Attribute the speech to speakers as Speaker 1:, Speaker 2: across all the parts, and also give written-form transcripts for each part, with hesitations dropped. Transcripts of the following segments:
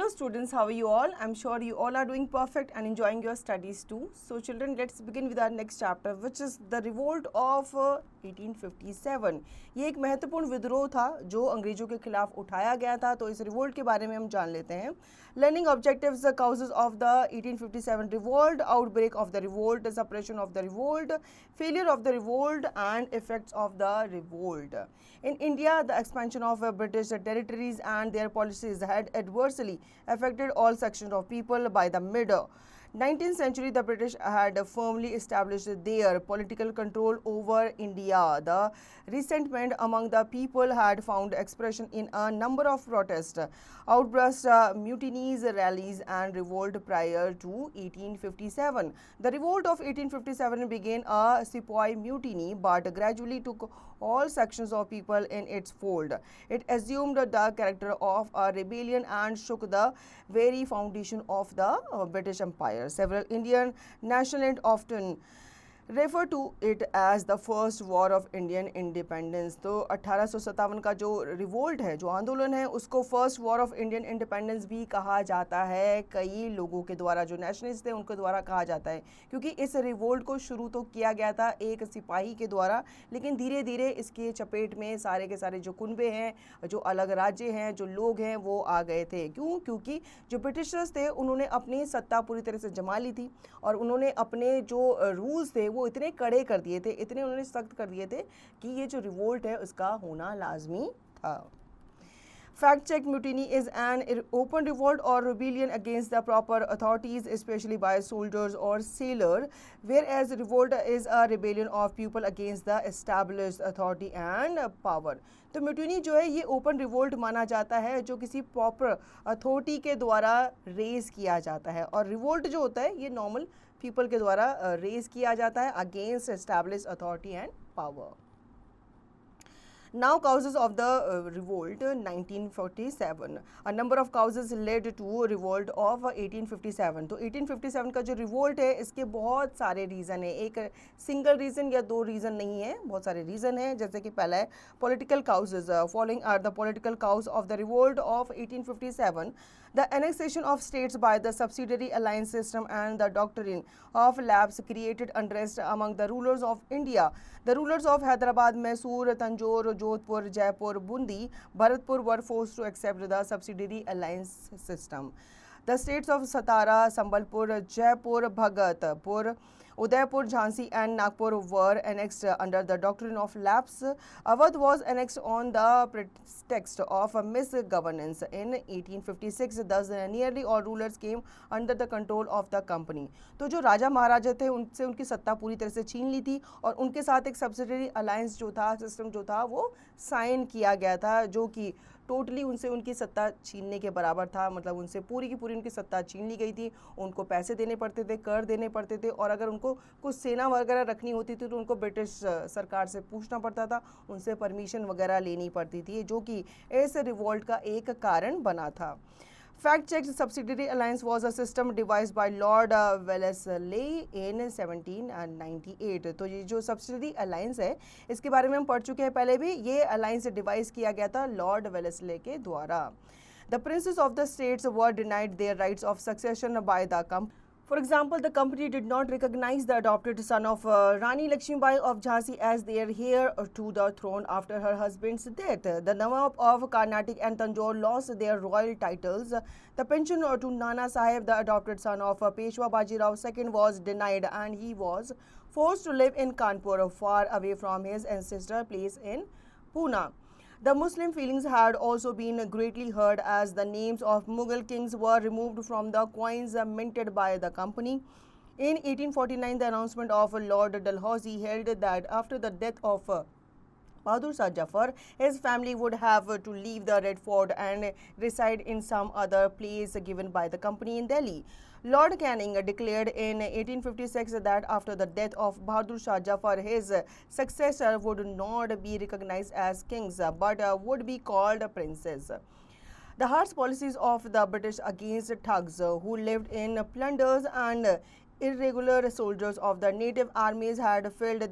Speaker 1: Hello students, how are you all? I'm sure you all are doing perfect and enjoying your studies too. So children, let's begin with our next chapter which is the revolt of 1857. ये एक महत्वपूर्ण विद्रोह था जो अंग्रेजों के खिलाफ उठाया गया था, तो इस रिवोल्ट के बारे में हम जान लेते हैं. Learning objectives, the causes of the 1857 revolt, outbreak of the revolt, suppression of the revolt, failure of the revolt and effects of the revolt. In India, the expansion of British territories and their policies had adversely affected all sections of people. By the mid 19th century, the British had firmly established their political control over India. The resentment among the people had found expression in a number of protests, outbursts, mutinies, rallies, and revolt prior to 1857. The revolt of 1857 began a sepoy mutiny but gradually took all sections of people in its fold. It assumed the character of a rebellion and shook the very foundation of the British Empire. Several Indian nationalists often refer to it as the first war of Indian independence. तो 1857 का जो revolt है, जो आंदोलन है, उसको first war of Indian independence भी कहा जाता है. कई लोगों के द्वारा, जो नेशनलिस्ट थे उनके द्वारा कहा जाता है, क्योंकि इस रिवोल्ट को शुरू तो किया गया था एक सिपाही के द्वारा, लेकिन धीरे धीरे इसके चपेट में सारे के सारे जो कुनबे हैं, जो अलग राज्य हैं, जो लोग हैं, वो आ गए थे. क्यों? क्योंकि जो ब्रिटिशर्स थे उन्होंने अपनी सत्ता पूरी तरह से जमा ली थी और उन्होंने अपने जो रूल्स थे वो इतने कड़े कर दिए थे, इतने उन्होंने सख्त कर दिए थे कि ये जो रिवोल्ट है उसका होना लाजमी था. Fact check: mutiny is an open revolt or rebellion against the proper authorities, especially by soldiers or sailors, whereas revolt is a rebellion of people against the established authority and power. तो mutiny जो है ये open revolt माना जाता है जो किसी proper authority के द्वारा रेज किया जाता है, और रिवोल्ट जो होता है ये नॉर्मल पीपल के द्वारा रेज किया जाता है against established authority and power. Now, causes of the revolt 1947. A number of causes led to revolt of 1857. तो 1857 का जो रिवोल्ट है इसके बहुत सारे रीज़न है, एक सिंगल रीज़न या दो रीज़न नहीं है, बहुत सारे रीज़न हैं. जैसे कि पहला है political causes. Following are the political causes of the revolt of 1857. The annexation of states by the subsidiary alliance system and the doctrine of lapse created unrest among the rulers of India. The rulers of Hyderabad, Mysore, Tanjore, Jodhpur, Jaipur, Bundi, Bharatpur were forced to accept the subsidiary alliance system. The states of Satara, Sambalpur, Jaipur, Bhagatpur, Udaipur, Jhansi and Nagpur were annexed under the doctrine of lapse. Awadh was annexed on the pretext of misgovernance. In 1856, thus nearly all rulers came under the control of the company. तो जो राजा महाराजा थे उनसे उनकी सत्ता पूरी तरह से छीन ली थी और उनके साथ एक सब्सिडरी अलायंस जो था, सिस्टम जो था, वो साइन किया गया था, जो कि टोटली उनसे उनकी सत्ता छीनने के बराबर था. मतलब उनसे पूरी की पूरी उनकी सत्ता छीन ली गई थी. उनको पैसे देने पड़ते थे, कर देने पड़ते थे, और अगर उनको कुछ सेना वगैरह रखनी होती थी तो उनको ब्रिटिश सरकार से पूछना पड़ता था, उनसे परमिशन वगैरह लेनी पड़ती थी, जो कि इस रिवोल्ट का एक कारण बना था. Fact check: subsidiary alliance was a system devised by Lord Wellesley in 1798. तो ये जो subsidiary alliance है इसके बारे में हम पढ़ चुके हैं पहले भी. ये alliance डिवाइस किया गया था लॉर्ड वेलेस्ले के द्वारा. The princes of the states were denied their rights of succession by the company. For example, the company did not recognize the adopted son of Rani Lakshmibai of Jhansi as their heir to the throne after her husband's death. The Nawab of Karnataka and Tanjore lost their royal titles. The pension to Nana Sahib, the adopted son of Peshwa Bajirao II, was denied and he was forced to live in Kanpur, far away from his ancestral place in Pune. The Muslim feelings had also been greatly hurt as the names of Mughal kings were removed from the coins minted by the company. In 1849, the announcement of Lord Dalhousie held that after the death of Bahadur Shah Jafar, his family would have to leave the Red Fort and reside in some other place given by the company in Delhi. Lord Canning declared in 1856 that after the death of Bahadur Shah Jafar, his successor would not be recognized as kings but would be called princes. The harsh policies of the British against thugs who lived in plunders and irregular soldiers of the native armies had filled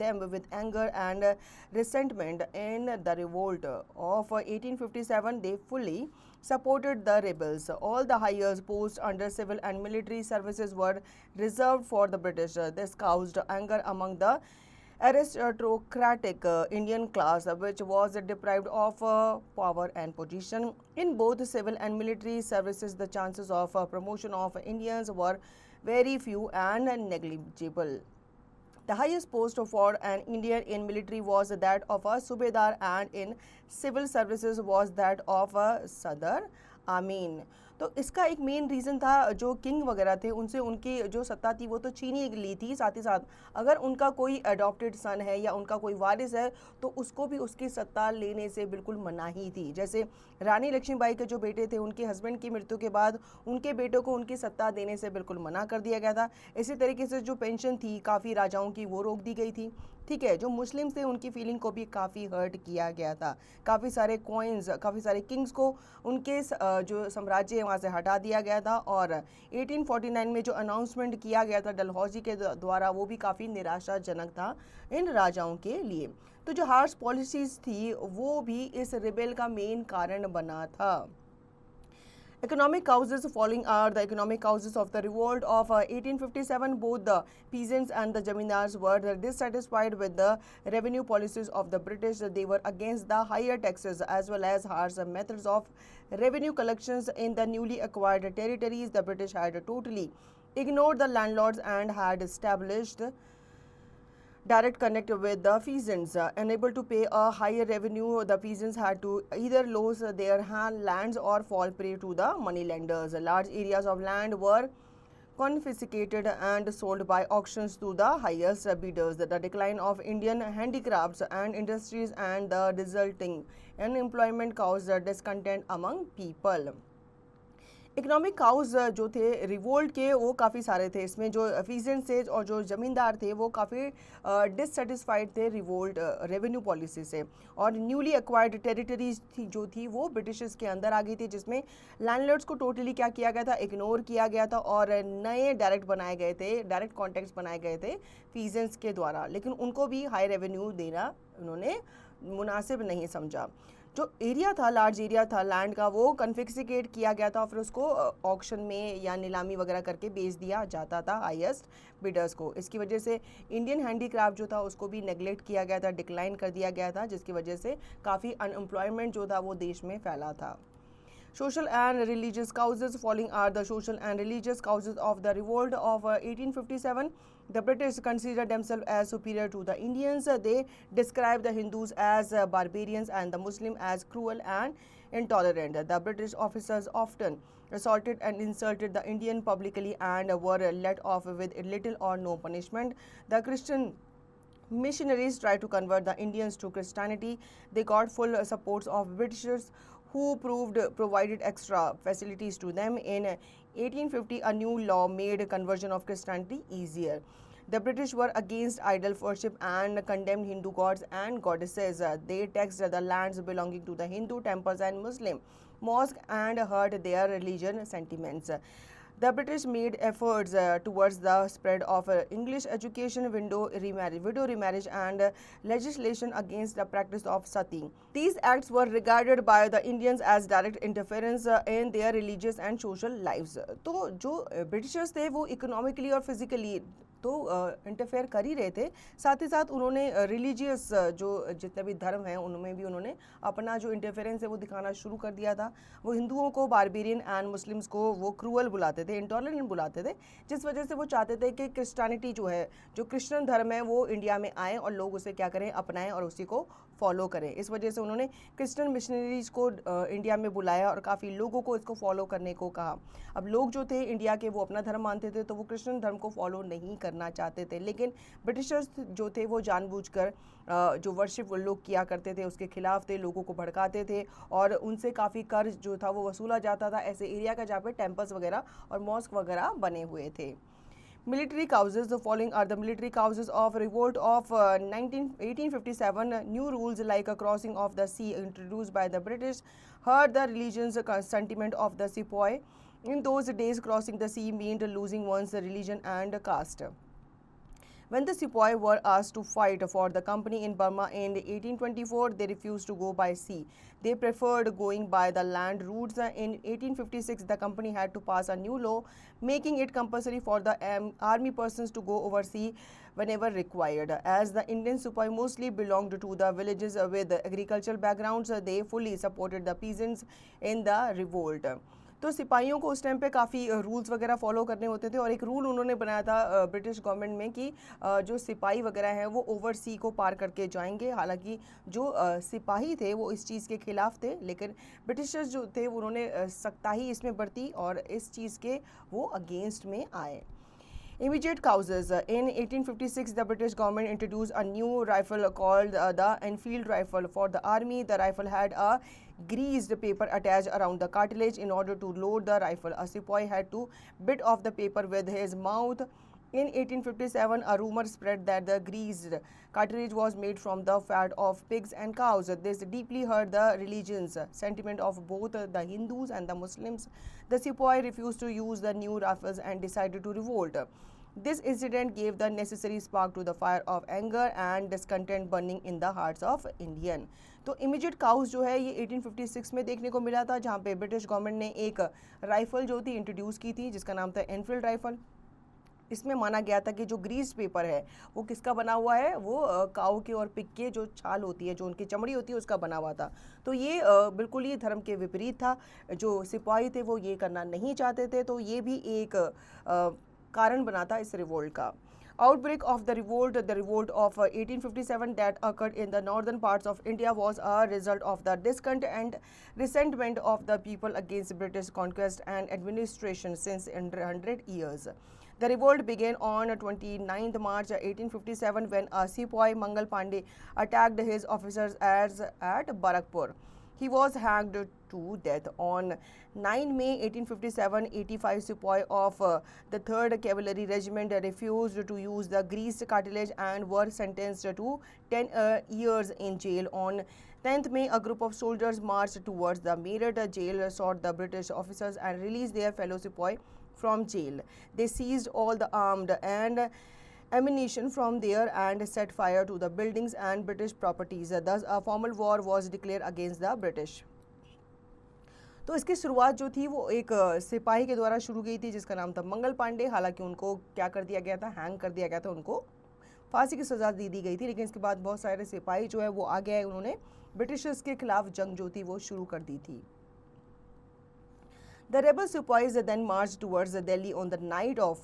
Speaker 1: them with anger and resentment. In the revolt of 1857, they fully supported the rebels. All the higher posts under civil and military services were reserved for the British. This caused anger among the aristocratic Indian class, which was deprived of power and position. In both civil and military services, the chances of promotion of Indians were very few and negligible. The highest post for an Indian in military was that of a Subedar, and in civil services was that of a Sadar Amin. तो इसका एक main reason था, जो king वगैरह थे उनसे उनकी जो सत्ता थी वो तो छीन ही ली थी, साथ ही साथ अगर उनका कोई अडॉप्टेड सन है या उनका कोई वारिस है तो उसको भी उसकी सत्ता लेने से बिल्कुल मनाही थी। जैसे रानी लक्ष्मीबाई के जो बेटे थे उनके हस्बैंड की मृत्यु के बाद उनके बेटों को उनकी सत्ता देने से बिल्कुल मना कर दिया गया था। इसी तरीके से जो पेंशन थी काफ़ी राजाओं की वो रोक दी गई थी। ठीक है, जो मुस्लिम्स थे उनकी फीलिंग को भी काफ़ी हर्ट किया गया था। काफ़ी सारे कॉइन्स, काफ़ी सारे किंग्स को उनके जो साम्राज्य है वहाँ से हटा दिया गया था। और 1849 में जो अनाउंसमेंट किया गया था डलहौजी के द्वारा वो भी काफ़ी निराशाजनक था इन राजाओं के लिए। तो जो हार्श पॉलिसीज़ थी वो भी इस रिबेल का मेन कारण बना था। Economic causes following are the economic causes of the revolt of 1857. Both the peasants and the zamindars were dissatisfied with the revenue policies of the British. They were against the higher taxes as well as harsh methods of revenue collections in the newly acquired territories. The British had totally ignored the landlords and had established direct connect with the peasants. Unable to pay a higher revenue, the peasants had to either lose their lands or fall prey to the moneylenders. Large areas of land were confiscated and sold by auctions to the highest bidders. The decline of Indian handicrafts and industries and the resulting unemployment caused discontent among people. Economic cause जो थे revolt के वो काफ़ी सारे थे। इसमें जो peasants थे और जो ज़मींदार थे वो काफ़ी डिससेटिस्फाइड थे रिवोल्ट रेवेन्यू पॉलिसी से। और न्यूली एक्वायर्ड टेरिटरीज थी जो थी वो ब्रिटिशर्स के अंदर आ गई थी, जिसमें लैंडलॉर्ड्स को टोटली क्या किया गया था, इग्नोर किया गया था और नए डायरेक्ट बनाए गए थे, डायरेक्ट कॉन्ट्रैक्ट्स बनाए गए थे पीजेंट्स के द्वारा। लेकिन उनको भी हाई रेवेन्यू देना उन्होंने मुनासिब नहीं समझा। जो एरिया था, लार्ज एरिया था लैंड का, वो कन्फिक्सिकेट किया गया था और फिर उसको ऑक्शन में या नीलामी वगैरह करके बेच दिया जाता था हाईएस्ट बिडर्स को। इसकी वजह से इंडियन हैंडीक्राफ्ट जो था उसको भी नेगलेक्ट किया गया था, डिक्लाइन कर दिया गया था, जिसकी वजह से काफ़ी अनएम्प्लॉयमेंट जो था वो देश में फैला था। Social and religious causes following are the social and religious causes of the revolt of 1857. The British considered themselves as superior to the Indians. They described the Hindus as barbarians and the Muslim as cruel and intolerant. The British officers often assaulted and insulted the Indian publicly and were let off with little or no punishment. The Christian missionaries tried to convert the Indians to Christianity. They got full support of Britishers who provided extra facilities to them. In 1850, a new law made conversion of Christianity easier. The British were against idol worship and condemned Hindu gods and goddesses. They taxed the lands belonging to the Hindu temples and Muslim mosques and hurt their religion sentiments. The British made efforts towards the spread of English education, widow remarriage and legislation against the practice of sati. These acts were regarded by the Indians as direct interference in their religious and social lives. तो जो Britishers थे वो economically और physically तो interfere कर ही रहे थे, साथ ही साथ उन्होंने रिलीजियस जो जितने भी धर्म हैं उनमें भी उन्होंने अपना जो इंटरफेरेंस है वो दिखाना शुरू कर दिया था। वो हिंदुओं को बारबेरियन एंड मुस्लिम्स को वो क्रूअल बुलाते थे, इंटॉलरेंट बुलाते थे, जिस वजह से वो चाहते थे कि क्रिश्चियनिटी जो है, जो क्रिश्चियन धर्म है वो इंडिया में आए और लोग उसे क्या करें, अपनाएं और उसी को फॉलो करें। इस वजह से उन्होंने क्रिश्चियन मिशनरीज को इंडिया में बुलाया और काफ़ी लोगों को इसको फॉलो करने को कहा। अब लोग जो थे इंडिया के वो अपना धर्म मानते थे तो वो क्रिश्चियन धर्म को फॉलो नहीं करना चाहते थे, लेकिन ब्रिटिशर्स जो थे वो जानबूझकर जो वर्शिप लोग किया करते थे उसके खिलाफ थे, लोगों को भड़काते थे और उनसे काफ़ी कर्ज जो था वो वसूला जाता था ऐसे एरिया का जहाँ पे टेम्पल्स वगैरह और मॉस्क वगैरह बने हुए थे। Military causes. The following are the military causes of revolt of 1857. New rules like a crossing of the sea introduced by the British hurt the religious sentiment of the sepoy. In those days, crossing the sea meant losing one's religion and caste. When the Sepoy were asked to fight for the company in Burma in 1824, they refused to go by sea. They preferred going by the land routes. In 1856, the company had to pass a new law making it compulsory for the army persons to go overseas whenever required. As the Indian Sepoy mostly belonged to the villages with agricultural backgrounds, they fully supported the peasants in the revolt. तो सिपाहियों को उस time पे काफ़ी rules वगैरह follow करने होते थे और एक रूल उन्होंने बनाया था ब्रिटिश गवर्नमेंट में कि जो सिपाही वगैरह हैं वो ओवरसी को पार करके जाएंगे। हालांकि जो सिपाही थे वो इस चीज़ के खिलाफ थे, लेकिन ब्रिटिशर्स जो थे उन्होंने सख्ताई इसमें बरती और इस चीज़ के वो अगेंस्ट में आए। Immediate causes. In 1856, the British government introduced a new rifle called the Enfield rifle. For the army, the rifle had a greased paper attached around the cartridge. In order to load the rifle, a sepoy had to bit off the paper with his mouth. In 1857, a rumor spread that the greased cartridge was made from the fat of pigs and cows. This deeply hurt the religious sentiment of both the Hindus and the Muslims. The sepoy refused to use the new rifles and decided to revolt. This incident gave the necessary spark to the fire of anger and discontent burning in the hearts of Indian. तो immediate cows जो है ये 1856 में देखने को मिला था, जहाँ पे ब्रिटिश गवर्नमेंट ने एक राइफल जो थी इंट्रोड्यूस की थी जिसका नाम था एनफील्ड राइफल। इसमें माना गया था कि जो ग्रीस पेपर है वो किसका बना हुआ है, वो काऊ के और पिग के जो छाल होती है, जो उनकी चमड़ी होती है, उसका बना हुआ था। तो ये बिल्कुल ही धर्म के विपरीत था। जो सिपाही थे वो ये करना नहीं चाहते थे, तो ये भी एक कारण बना था इस रिवोल्ट का। Outbreak of the revolt of 1857 that occurred in the northern parts of India was a result of the discontent and resentment of the people against British conquest and administration since 100 years. The revolt began on 29th March 1857 when a sepoy, Mangal Pandey, attacked his officers at Barakpur. He was hanged to death. On 9 May 1857, 85 sepoy of the 3rd Cavalry Regiment refused to use the greased cartridge and were sentenced to 10 years in jail. On 10th May, a group of soldiers marched towards the Meerut jail, sought the British officers and released their fellow sepoy from jail. They seized all the armed and ammunition from there and set fire to the buildings and British properties. Thus, a formal war was declared against the British. तो इसकी शुरुआत जो थी वो एक सिपाही के द्वारा शुरू की थी जिसका नाम था मंगल पांडे। हालांकि उनको क्या कर दिया गया था, हैंग कर दिया गया था, उनको फांसी की सज़ा दी गई थी। लेकिन इसके बाद बहुत सारे सिपाही जो है वो आगे आए, उन्होंने ब्रिटिशर्स के खिलाफ जंग जो थी वो शुरू कर दी थी। The rebel sepoys then marched towards Delhi on the night of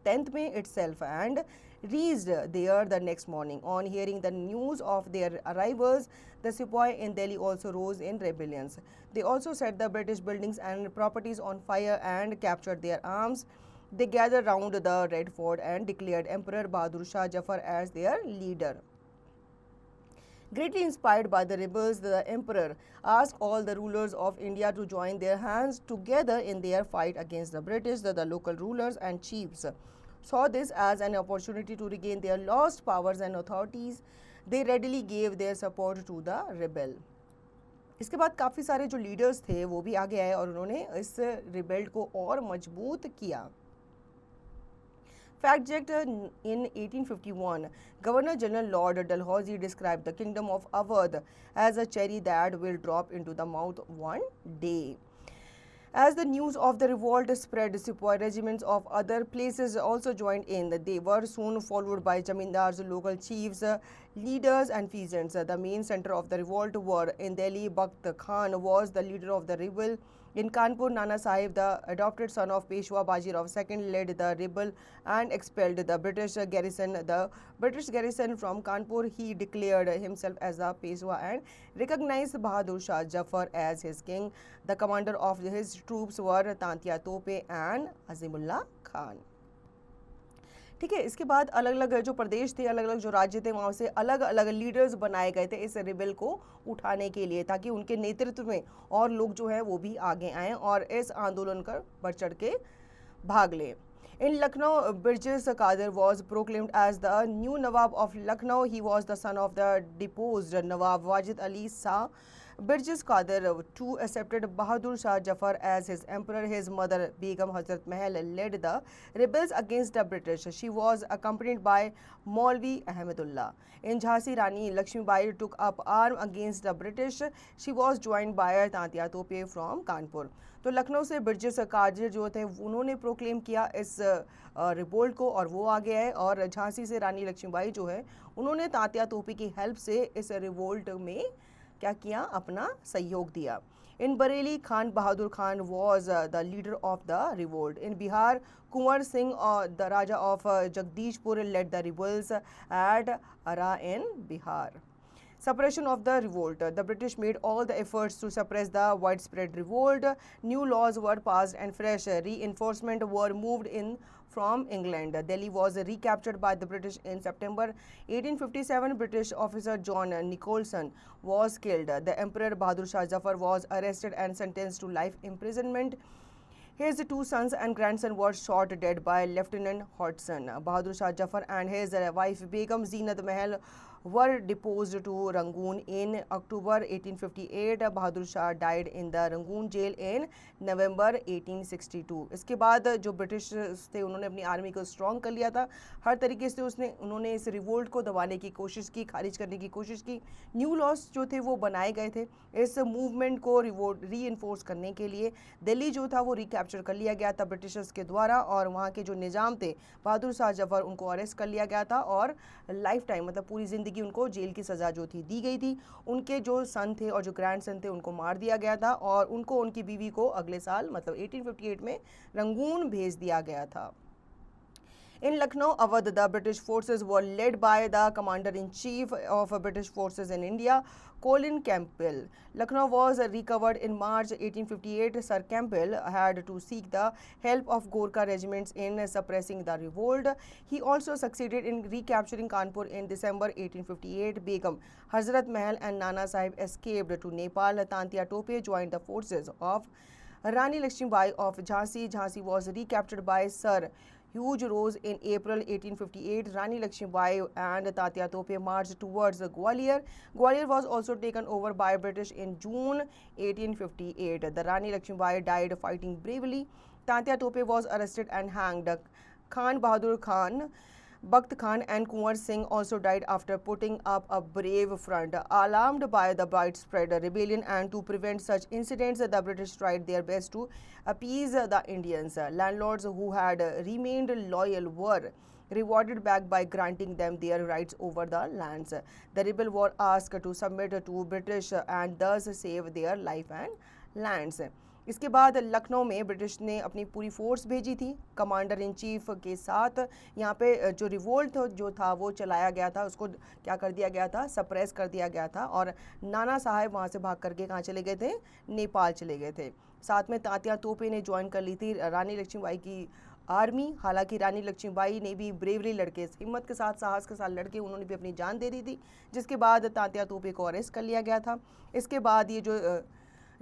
Speaker 1: 10th May itself and reached there the next morning. On hearing the news of their arrivals, the sepoy in Delhi also rose in rebellions. They also set the British buildings and properties on fire and captured their arms. They gathered round the Red Fort and declared Emperor Bahadur Shah Jafar as their leader. Greatly inspired by the rebels, the emperor asked all the rulers of India to join their hands together in their fight against the British. The local rulers and chiefs saw this as an opportunity to regain their lost powers and authorities. They readily gave their support to the rebel. इसके बाद काफ़ी सारे जो leaders थे वो भी आगे आए और उन्होंने इस रिबेल्ट को और मजबूत किया। Fact checked in 1851, Governor General Lord Dalhousie described the kingdom of Awadh as a cherry that will drop into the mouth one day. As the news of the revolt spread, sepoy regiments of other places also joined in. They were soon followed by zamindars, local chiefs, leaders and peasants. The main center of the revolt were in Delhi. Bakht Khan was the leader of the rebel. In Kanpur, Nana Sahib, the adopted son of Peshwa Bajirao II, led the rebel and expelled the British garrison. The British garrison from Kanpur, he declared himself as a Peshwa and recognized Bahadur Shah Jafar as his king. The commander of his troops were Tantia Tope and Azimullah Khan. ठीक है, इसके बाद अलग अलग जो प्रदेश थे, अलग अलग जो राज्य थे, वहाँ से अलग अलग लीडर्स बनाए गए थे इस रिबेल को उठाने के लिए, ताकि उनके नेतृत्व में और लोग जो है वो भी आगे आएँ और इस आंदोलन कर बढ़ चढ़ के भाग लें। In Lucknow, Birjes Qadir was proclaimed as the new Nawab of Lucknow. He was the son of the deposed Nawab Wajid Ali Shah. Birjes Qadir too accepted Bahadur Shah Jafar as his emperor. His mother Begum Hazrat Mahal led the rebels against the British. She was accompanied by Maulvi Ahmedullah. In Jhansi, Rani Lakshmibai took up arm against the British. She was joined by Tantia Tope from Kanpur. तो लखनऊ से बिरजेस कादिर जो थे उन्होंने proclaim किया इस revolt को और वो आगे आए, और झांसी से रानी लक्ष्मीबाई जो है उन्होंने तात्या तोपी की हेल्प से इस रिवोल्ट में क्या किया, अपना सहयोग दिया. In Bareilly, Khan Bahadur Khan was the leader of the revolt. In Bihar, Kunwar Singh, the Raja of Jagdishpur, led the rebels at Ara in Bihar. Suppression of the revolt. The British made all the efforts to suppress the widespread revolt. New laws were passed and fresh reinforcements were moved in from England. Delhi was recaptured by the British in September 1857. British officer John Nicholson was killed. The Emperor Bahadur Shah Jafar was arrested and sentenced to life imprisonment. His two sons and grandson were shot dead by Lieutenant Hodgson. Bahadur Shah Jafar and his wife Begum Zeenat Mahal were deposed to Rangoon in October 1858. Bahadur Shah died in the Rangoon jail in November 1862. इसके बाद जो British थे उन्होंने अपनी army को strong कर लिया था. हर तरीके से उन्होंने इस रिवोल्ट को दबाने की कोशिश की, खारिज करने की कोशिश की. न्यू लॉस जो थे वो बनाए गए थे. इस मूवमेंट को री इन्फोर्स करने के लिए दिल्ली जो था वो रिकैप्चर कर लिया गया था ब्रिटिशर्स के द्वारा, और वहाँ के जो निज़ाम थे बहादुर शाह जफर उनको अरेस्ट कर लिया गया था और लाइफ टाइम मतलब पूरी ज़िंदगी उनको जेल की सज़ा जो थी दी गई थी. उनके जो सन थे और जो ग्रैंड सन थे उनको मार दिया गया था, और उनको उनकी बीवी को अगले साल मतलब 1858 में रंगून भेज दिया गया था. In Lucknow, Awadh, the British forces were led by the Commander-in-Chief of British forces in India, Colin Campbell. Lucknow was recovered in March 1858. Sir Campbell had to seek the help of Gorkha regiments in suppressing the revolt. He also succeeded in recapturing Kanpur in December 1858. Begum Hazrat Mahal and Nana Sahib escaped to Nepal. Tantia Tope joined the forces of Rani Lakshmibai of Jhansi. Jhansi was recaptured by Sir Hugh Rose in April 1858. Rani Lakshmibai and Tatya Tope marched towards Gwalior. Gwalior was also taken over by British in June 1858. The Rani Lakshmibai died fighting bravely. Tatya Tope was arrested and hanged. Khan Bahadur Khan, Bakht Khan and Kunwar Singh also died after putting up a brave front. Alarmed by the widespread rebellion and to prevent such incidents, the British tried their best to appease the Indians. Landlords who had remained loyal were rewarded back by granting them their rights over the lands. The rebels were asked to submit to British and thus save their life and lands. इसके बाद लखनऊ में British ने अपनी पूरी force भेजी थी commander in chief के साथ. यहाँ पे जो रिवोल्ट जो था वो चलाया गया था, उसको क्या कर दिया गया था, सप्रेस कर दिया गया था, और नाना साहब वहाँ से भाग करके कहाँ चले गए थे, नेपाल चले गए थे. साथ में तात्या तोपे ने ज्वाइन कर ली थी रानी लक्ष्मीबाई की आर्मी. हालांकि रानी लक्ष्मीबाई ने भी ब्रेवली लड़के, हिम्मत के साथ, साहस के साथ लड़के उन्होंने भी अपनी जान दे दी थी, जिसके बाद तात्या तोपे को अरेस्ट कर लिया गया था. इसके बाद ये जो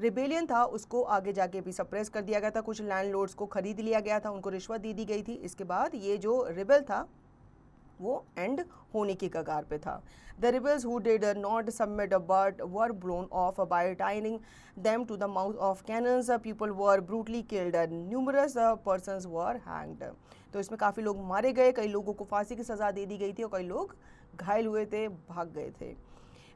Speaker 1: रिबेलियन था उसको आगे जाके भी सप्रेस कर दिया गया था. कुछ लैंडलॉर्ड्स को खरीद लिया गया था, उनको रिश्वत दी गई थी. इसके बाद ये जो रिबेल था वो एंड होने की कगार पे था. The rebels who did not submit but were blown off by tying them to the mouth of cannons. People were brutally killed. Numerous persons were hanged. तो इसमें काफ़ी लोग मारे गए, कई लोगों को फांसी की सज़ा दे दी गई थी और कई लोग घायल हुए थे, भाग गए थे.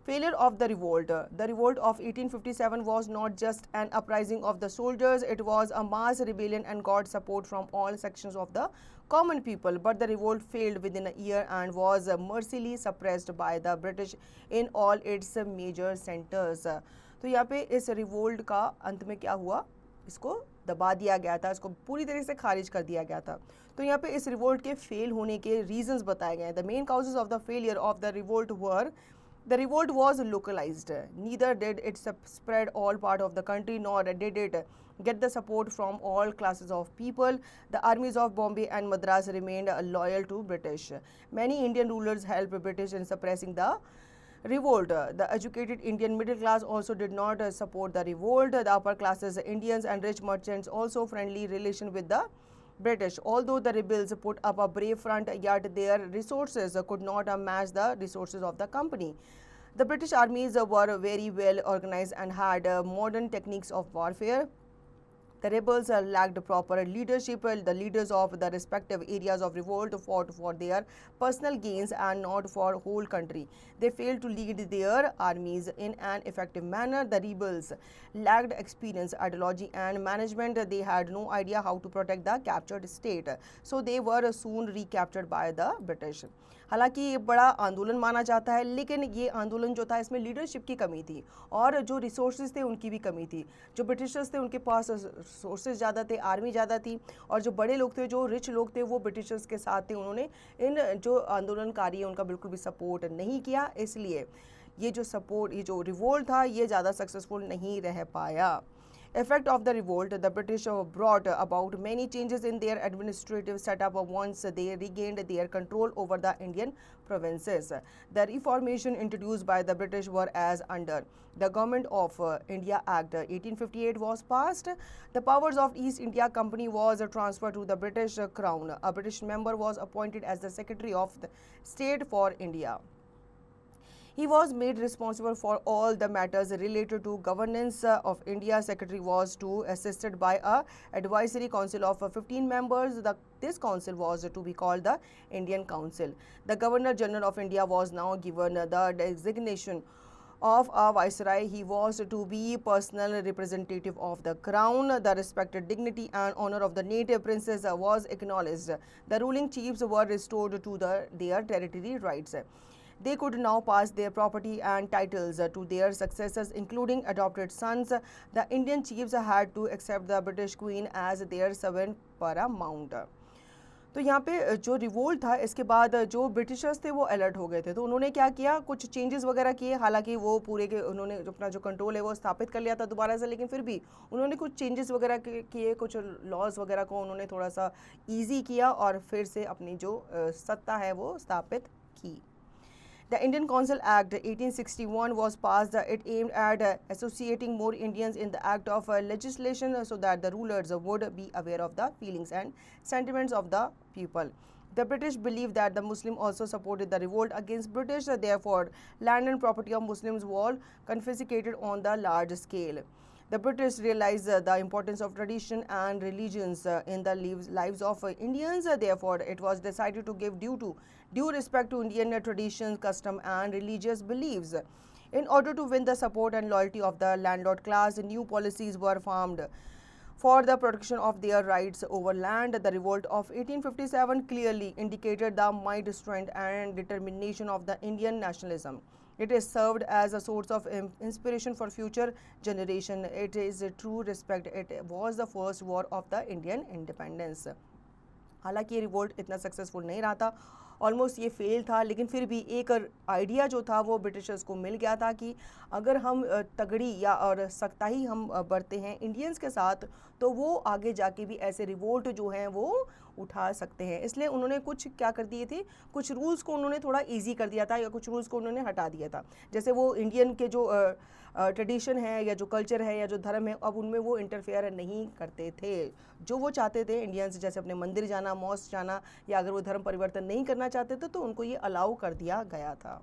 Speaker 1: Failure of the revolt. The revolt of 1857 was not just an uprising of the soldiers, it was a mass rebellion and got support from all sections of the common people. But the revolt failed within a year and was mercilessly suppressed by the British in all its major centers. तो यहाँ पे इस revolt का अंत में क्या हुआ, इसको दबा दिया गया था, इसको पूरी तरह से खारिज कर दिया गया था. तो यहाँ पे इस रिवोल्ट के फेल होने के रीजंस बताए गए हैं. The main causes of the failure of the revolt were the revolt was localized. Neither did it spread all part of the country, nor did it get the support from all classes of people. The armies of Bombay and Madras remained loyal to British. Many Indian rulers helped British in suppressing the revolt. The educated Indian middle class also did not support the revolt. The upper classes, Indians and rich merchants also friendly relation with the British. Although the rebels put up a brave front, yet their resources could not match the resources of the company. The British armies were very well organized and had modern techniques of warfare. The rebels lacked proper leadership. The leaders of the respective areas of revolt fought for their personal gains and not for whole country. They failed to lead their armies in an effective manner. The rebels lacked experience, ideology and management. They had no idea how to protect the captured state. So they were soon recaptured by the British. हालांकि ये बड़ा आंदोलन माना जाता है, लेकिन ये आंदोलन जो था इसमें लीडरशिप की कमी थी और जो रिसोर्सेज थे उनकी भी कमी थी. जो ब्रिटिशर्स थे उनके पास रिसोर्सेज ज़्यादा थे, आर्मी ज़्यादा थी और जो बड़े लोग थे, जो रिच लोग थे, वो ब्रिटिशर्स के साथ थे. उन्होंने इन जो आंदोलनकारी है उनका बिल्कुल भी सपोर्ट नहीं किया, इसलिए ये जो रिवोल्ट था ये ज़्यादा सक्सेसफुल नहीं रह पाया. Effect of the revolt, the British brought about many changes in their administrative setup once they regained their control over the Indian provinces. The reformation introduced by the British were as under. The Government of India Act 1858 was passed. The powers of East India Company was transferred to the British Crown. A British member was appointed as the Secretary of the State for India. He was made responsible for all the matters related to governance of India. Secretary was assisted by a advisory council of 15 members. This council was to be called the Indian Council. The Governor General of India was now given the designation of a viceroy. He was to be personal representative of the crown. The respected dignity and honor of the native princes was acknowledged. The ruling chiefs were restored to their territory rights. They could now pass their property and titles to their successors, including adopted sons. The Indian chiefs had to accept the British Queen as their sovereign paramount. तो यहाँ पे जो revolt था इसके बाद जो Britishers थे वो अलर्ट हो गए थे, तो उन्होंने क्या किया, कुछ चेंजेस वगैरह किए. हालांकि वो पूरे के उन्होंने अपना जो कंट्रोल है वो स्थापित कर लिया था दोबारा से, लेकिन फिर भी उन्होंने कुछ चेंजेस वगैरह किए, कुछ लॉज वगैरह को उन्होंने थोड़ा सा ईजी किया और फिर से अपनी जो सत्ता है वो स्थापित की. The Indian Council Act 1861 was passed. It aimed at associating more Indians in the act of legislation so that the rulers would be aware of the feelings and sentiments of the people. The British believed that the Muslim also supported the revolt against British. Therefore, land and property of Muslims were confiscated on the large scale. The British realized the importance of tradition and religions in the lives of Indians. Therefore, it was decided to give due respect to Indian traditions, custom and religious beliefs. In order to win the support and loyalty of the landlord class, new policies were formed for the protection of their rights over land. The revolt of 1857 clearly indicated the might, strength and determination of the Indian nationalism. It is served as a source of inspiration for future generation. It is a true respect. It was the first war of the Indian independence. हालांकि ये revolt इतना successful नहीं रहा था, almost ये fail था, लेकिन फिर भी एक आइडिया जो था वो ब्रिटिशर्स को मिल गया था कि अगर हम तगड़ी या और सख्ताई हम बरते हैं इंडियंस के साथ तो वो आगे जाके भी ऐसे रिवोल्ट जो हैं वो उठा सकते हैं. इसलिए उन्होंने कुछ क्या कर दिए थे, कुछ रूल्स को उन्होंने थोड़ा इजी कर दिया था या कुछ रूल्स को उन्होंने हटा दिया था. जैसे वो इंडियन के जो ट्रेडिशन है या जो कल्चर है या जो धर्म है, अब उनमें वो इंटरफेयर नहीं करते थे. जो वो चाहते थे इंडियंस, जैसे अपने मंदिर जाना, मॉस्क जाना, या अगर वो धर्म परिवर्तन नहीं करना चाहते थे तो उनको ये अलाउ कर दिया गया था.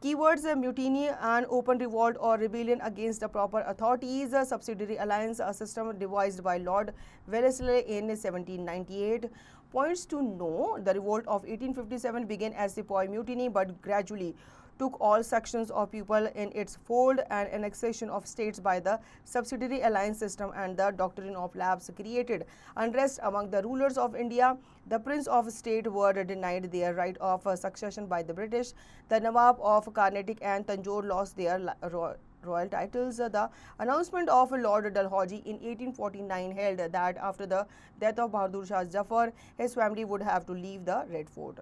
Speaker 1: Keywords: mutiny, an open revolt or rebellion against the proper authorities. Subsidiary alliance, a system devised by Lord Wellesley in 1798. Points to know: the revolt of 1857 began as Sepoy mutiny but gradually took all sections of people in its fold. And annexation of states by the subsidiary alliance system and the doctrine of lapse created unrest among the rulers of India. The prince of state were denied their right of succession by the British. The Nawab of Carnatic and Tanjore lost their royal titles. The announcement of Lord Dalhousie in 1849 held that after the death of Bahadur Shah Zafar, his family would have to leave the Red Fort.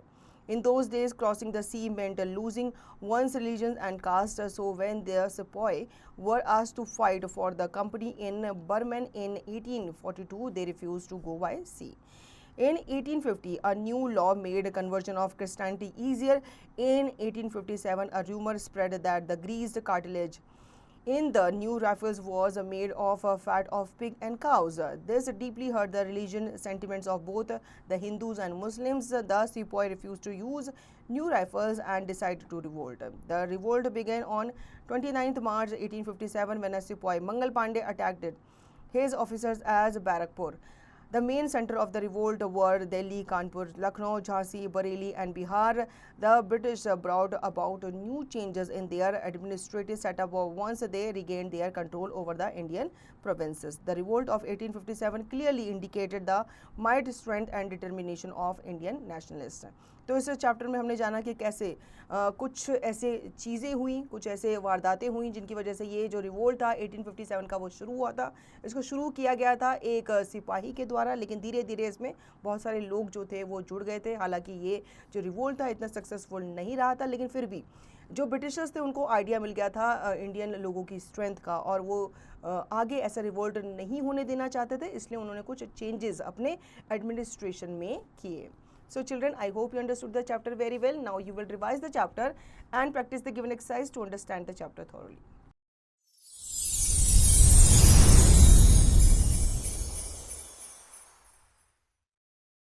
Speaker 1: In those days, crossing the sea meant losing one's religion and caste. So when the sepoy were asked to fight for the company in Burman in 1842, they refused to go by sea. In 1850, a new law made conversion of Christianity easier. In 1857, a rumor spread that the greased cartilage in the new rifles was made of fat of pig and cows. This deeply hurt the religion sentiments of both the Hindus and Muslims. The sepoy refused to use new rifles and decided to revolt. The revolt began on 29th March 1857 when a sepoy Mangal Pandey attacked his officers as Barakpur. The main center of the revolt were Delhi, Kanpur, Lucknow, Jhansi, Bareilly and Bihar. The British brought about new changes in their administrative setup once they regained their control over the Indian provinces. The revolt of 1857 clearly indicated the might, strength and determination of Indian nationalists. तो इस chapter में हमने जाना कि कैसे कुछ ऐसे चीज़ें हुई, कुछ ऐसे वारदातें हुई जिनकी वजह से ये जो रिवोल्ट था 1857 का वो शुरू हुआ था। इसको शुरू किया गया था एक सिपाही के द्वारा, लेकिन धीरे धीरे इसमें बहुत सारे लोग जो थे वो जुड़ गए थे। हालांकि ये जो रिवोल्ट था इतना सक्सेसफुल नहीं रहा था, लेकिन फिर भी जो ब्रिटिशर्स थे उनको आइडिया मिल गया था इंडियन लोगों की स्ट्रेंथ का, और वो आगे ऐसा रिवोल्ट नहीं होने देना चाहते थे, इसलिए उन्होंने कुछ चेंजेस अपने एडमिनिस्ट्रेशन में किए। So children, I hope you understood the chapter very well. Now you will revise the chapter and practice the given exercise to understand the chapter thoroughly.